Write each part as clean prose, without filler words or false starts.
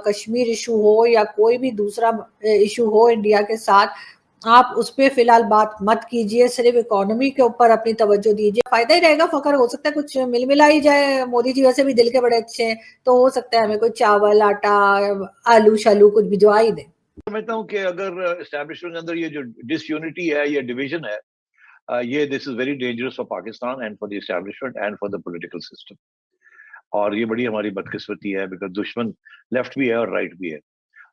Kashmir issue हो या कोई भी दूसरा इशू हो इंडिया के साथ, आप उस पे फिलहाल बात मत कीजिए, सिर्फ इकोनॉमी के ऊपर अपनी तवज्जो दीजिए। फायदा ही रहेगा, फकर हो सकता है कुछ मिल मिला ही जाए। मोदी जी वैसे भी दिल के बड़े अच्छे हैं, तो हो सकता है हमें कोई चावल आटा आलू शालू कुछ भिजवा ही दे। समझता हूँ कि अगर एस्टैब्लिशमेंट के अंदर ये जो डिसयूनिटी है, ये डिवीजन है, ये this is very dangerous for Pakistan and for the establishment and for the political system. और ये बड़ी हमारी बदकिस्मती है, बिकॉज दुश्मन लेफ्ट भी है और राइट भी है।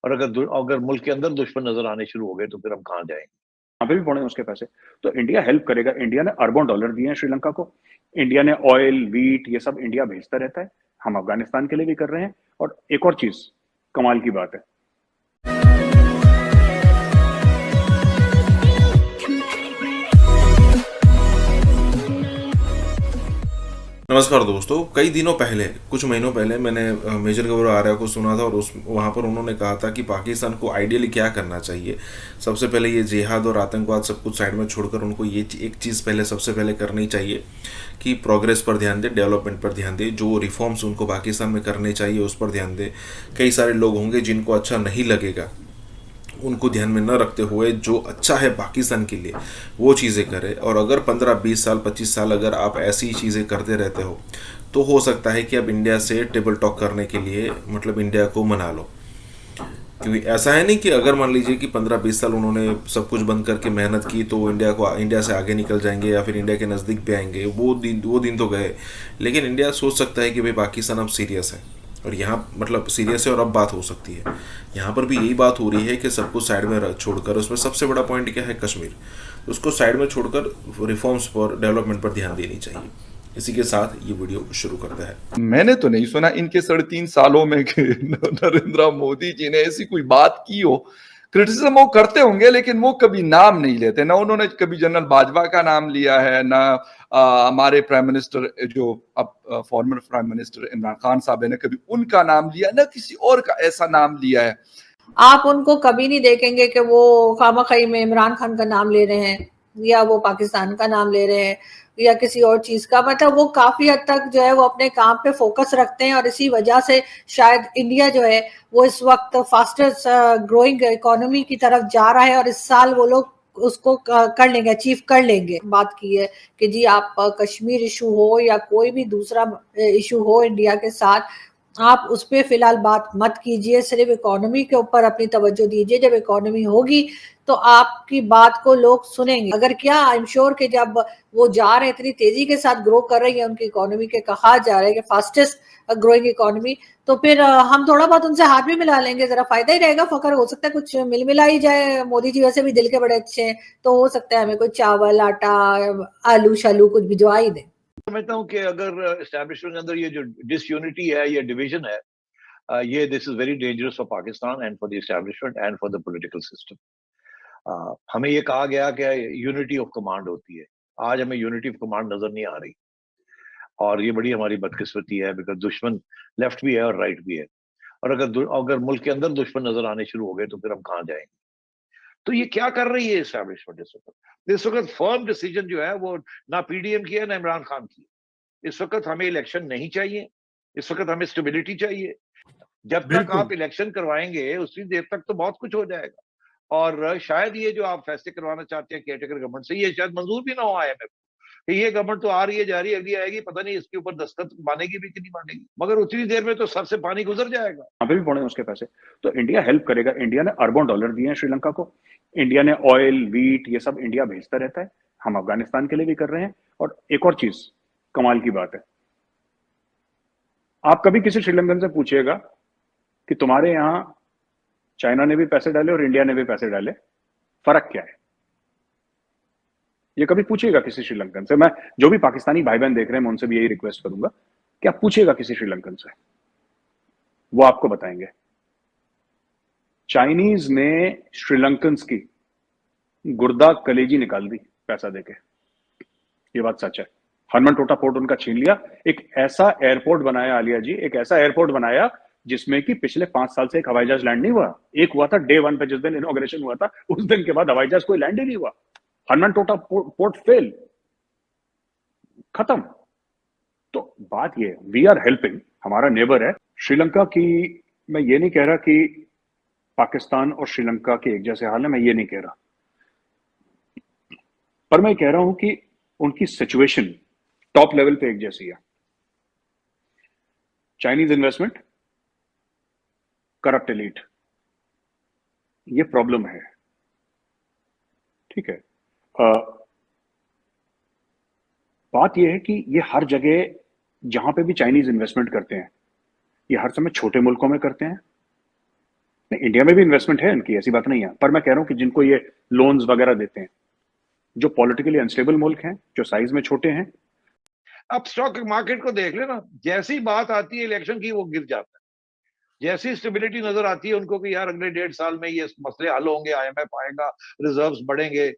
और अगर मुल्क के अंदर दुश्मन नजर आने शुरू हो गए तो फिर हम कहाँ जाएंगे? यहाँ पे भी पड़े उसके पैसे, तो इंडिया हेल्प करेगा। इंडिया ने अरबों डॉलर दिए हैं श्रीलंका को। इंडिया ने ऑयल, व्हीट, ये सब इंडिया भेजता रहता है। हम अफगानिस्तान के लिए भी कर रहे हैं। और एक और चीज कमाल की बात है, नमस्कार दोस्तों। कई दिनों पहले, कुछ महीनों पहले मैंने मेजर गौरव आर्या को सुना था और वहाँ पर उन्होंने कहा था कि पाकिस्तान को आइडियली क्या करना चाहिए। सबसे पहले ये जिहाद और आतंकवाद सब कुछ साइड में छोड़कर उनको ये एक चीज़ सबसे पहले करनी चाहिए कि प्रोग्रेस पर ध्यान दे, डेवलपमेंट पर ध्यान दे, जो रिफॉर्म्स उनको पाकिस्तान में करने चाहिए उस पर ध्यान दे। कई सारे लोग होंगे जिनको अच्छा नहीं लगेगा, उनको ध्यान में न रखते हुए जो अच्छा है पाकिस्तान के लिए वो चीज़ें करें। और अगर 15-20 साल 25 साल अगर आप ऐसी चीज़ें करते रहते हो तो हो सकता है कि आप इंडिया से टेबल टॉक करने के लिए इंडिया को मना लो। क्योंकि ऐसा है नहीं कि अगर मान लीजिए कि 15-20 साल उन्होंने सब कुछ बंद करके मेहनत की तो इंडिया से आगे निकल जाएंगे या फिर इंडिया के नज़दीक पे आएंगे। वो दिन तो गए। लेकिन इंडिया सोच सकता है कि भाई पाकिस्तान अब सीरियस है और यहाँ सीरियस है और अब बात हो सकती है। यहाँ पर भी यही बात हो रही है कि सब कुछ साइड में छोड़कर, उसमें सबसे बड़ा पॉइंट क्या है, कश्मीर, उसको साइड में छोड़कर रिफॉर्म्स पर, डेवलपमेंट पर ध्यान देनी चाहिए। इसी के साथ ये वीडियो शुरू करते हैं। मैंने तो नहीं सुना इनके 3.5 सालों में कि नरेंद्र मोदी जी ने ऐसी कोई बात की हो। क्रिटिसिज्म वो करते होंगे लेकिन वो कभी नाम नहीं लेते। ना उन्होंने कभी जनरल बाजवा का नाम लिया है, ना हमारे प्राइम मिनिस्टर जो अब former prime minister Imran Khan साहब ने कभी उनका नाम लिया, ना किसी और का ऐसा नाम लिया है। आप उनको कभी नहीं देखेंगे कि वो खामखई में इमरान खान का नाम ले रहे हैं या वो पाकिस्तान का नाम ले रहे हैं या किसी और चीज का। वो काफी हद तक जो है वो अपने काम पे फोकस रखते हैं और इसी वजह से शायद इंडिया जो है वो इस वक्त फास्टेस्ट ग्रोइंग इकोनॉमी की तरफ जा रहा है और इस साल वो लोग उसको कर लेंगे, अचीव कर लेंगे। बात की है कि जी आप कश्मीर इशू हो या कोई भी दूसरा इशू हो इंडिया के साथ, आप उस पे फिलहाल बात मत कीजिए, सिर्फ इकोनॉमी के ऊपर अपनी तवज्जो दीजिए। जब इकोनॉमी होगी तो आपकी बात को लोग सुनेंगे। अगर क्या आई एम श्योर कि जब वो जा रहे हैं, इतनी तेजी के साथ ग्रो कर रही है उनकी इकोनॉमी, के कहा जा रहा है कि फास्टेस्ट ग्रोइंग इकोनॉमी, तो फिर हम थोड़ा बहुत उनसे हाथ भी मिला लेंगे, जरा फायदा ही रहेगा। फकर हो सकता है कुछ मिल मिला ही जाए। मोदी जी वैसे भी दिल के बड़े अच्छे हैं, तो हो सकता है हमें कोई चावल आटा आलू शालू कुछ भिजवा ही दे। समझता हूँ कि अगर एस्टैब्लिशमेंट के अंदर ये जो डिसयूनिटी है, ये डिवीजन है, ये this is very dangerous for Pakistan and for the establishment and for the political system. हमें ये कहा गया कि यूनिटी ऑफ कमांड होती है। आज हमें यूनिटी ऑफ कमांड नजर नहीं आ रही और ये बड़ी हमारी बदकिस्मती है, बिकॉज दुश्मन लेफ्ट भी है और राइट भी है। और अगर मुल्क के अंदर दुश्मन नजर आने शुरू हो गए तो फिर हम कहाँ जाएंगे? तो ये क्या कर रही है एस्टैब्लिशमेंट इस वक्त फर्म डिसीजन जो है वो ना पीडीएम की है ना इमरान खान की। इस वक्त हमें इलेक्शन नहीं चाहिए, इस वक्त हमें स्टेबिलिटी चाहिए। जब तक आप इलेक्शन करवाएंगे उसी देर तक तो बहुत कुछ हो जाएगा। और शायद ये जो आप फैसले करवाना चाहते हैं केयरटेकर गवर्नमेंट से, ये शायद मंजूर भी ना हो आईएमएफ को। ये गवर्नमेंट तो आ रही है, जा रही है, अगली आएगी, पता नहीं इसके ऊपर दस्तखत मानेगी भी कि नहीं मानेगी, मगर उतनी देर में तो सर से पानी गुजर जाएगा। यहाँ पे भी पड़े उसके पैसे, तो इंडिया हेल्प करेगा। इंडिया ने अरबों डॉलर दिए हैं श्रीलंका को। इंडिया ने ऑयल, व्हीट, ये सब इंडिया भेजता रहता है। हम अफगानिस्तान के लिए भी कर रहे हैं। और एक और चीज कमाल की बात है, आप कभी किसी श्रीलंकन से पूछिएगा कि तुम्हारे यहां चाइना ने भी पैसे डाले और इंडिया ने भी पैसे डाले, फर्क क्या है? ये कभी पूछिएगा किसी श्रीलंकन से। मैं जो भी पाकिस्तानी भाई बहन देख रहे हैं मैं उनसे भी यही रिक्वेस्ट करूंगा कि आप पूछिएगा किसी श्रीलंकन से, वो आपको बताएंगे। चाइनीज ने श्रीलंकन्स की गुर्दा कलेजी निकाल दी पैसा देके, ये बात सच है। हनुमान पोर्ट उनका छीन लिया। एक ऐसा एयरपोर्ट बनाया आलिया जी, एक ऐसा एयरपोर्ट बनाया जिसमें कि पिछले 5 साल से एक हवाई जहाज लैंड नहीं हुआ। एक हुआ था डे 1 पे, जिस दिन इनॉग्रेशन हुआ था उस दिन के बाद हवाई जहाज कोई लैंड ही नहीं हुआ। हनुमान पोर्ट फेल, खत्म। तो बात ये, वी आर हेल्पिंग, हमारा नेबर है। श्रीलंका की मैं ये नहीं कह रहा कि पाकिस्तान और श्रीलंका के एक जैसे हाल है, मैं ये नहीं कह रहा, पर मैं कह रहा हूं कि उनकी सिचुएशन टॉप लेवल पे एक जैसी है। चाइनीज इन्वेस्टमेंट, करप्ट एलीट, ये प्रॉब्लम है। ठीक है, बात यह है कि ये हर जगह जहां पे भी चाइनीज इन्वेस्टमेंट करते हैं, ये हर समय छोटे मुल्कों में करते हैं। नहीं, इंडिया में भी इन्वेस्टमेंट है इनकी, ऐसी बात नहीं है, पर मैं कह रहा हूं कि जिनको ये लोन्स वगैरह देते हैं, जो पॉलिटिकली अनस्टेबल मुल्क हैं, जो साइज में छोटे हैं। अब स्टॉक मार्केट को देख लेना, जैसी बात आती है इलेक्शन की वो गिर जाता है। जैसी स्टेबिलिटी नजर आती है उनको कि यार अगले 1.5 साल में ये मसले हल होंगे, IMF आएगा, रिजर्व्स बढ़ेंगे,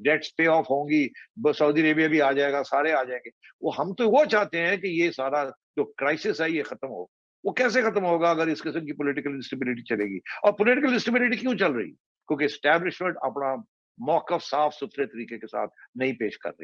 डेट्स पे ऑफ होंगी, सऊदी अरेबिया भी आ जाएगा, सारे आ जाएंगे। हम तो वो चाहते हैं कि ये सारा जो क्राइसिस है ये खत्म हो। वो कैसे खत्म होगा अगर इस किस्म की पॉलिटिकल इंस्टेबिलिटी चलेगी? और पॉलिटिकल इंस्टेबिलिटी क्यों चल रही? क्योंकि एस्टैब्लिशमेंट अपना मौकफ साफ सुथरे तरीके के साथ नहीं पेश कर रही।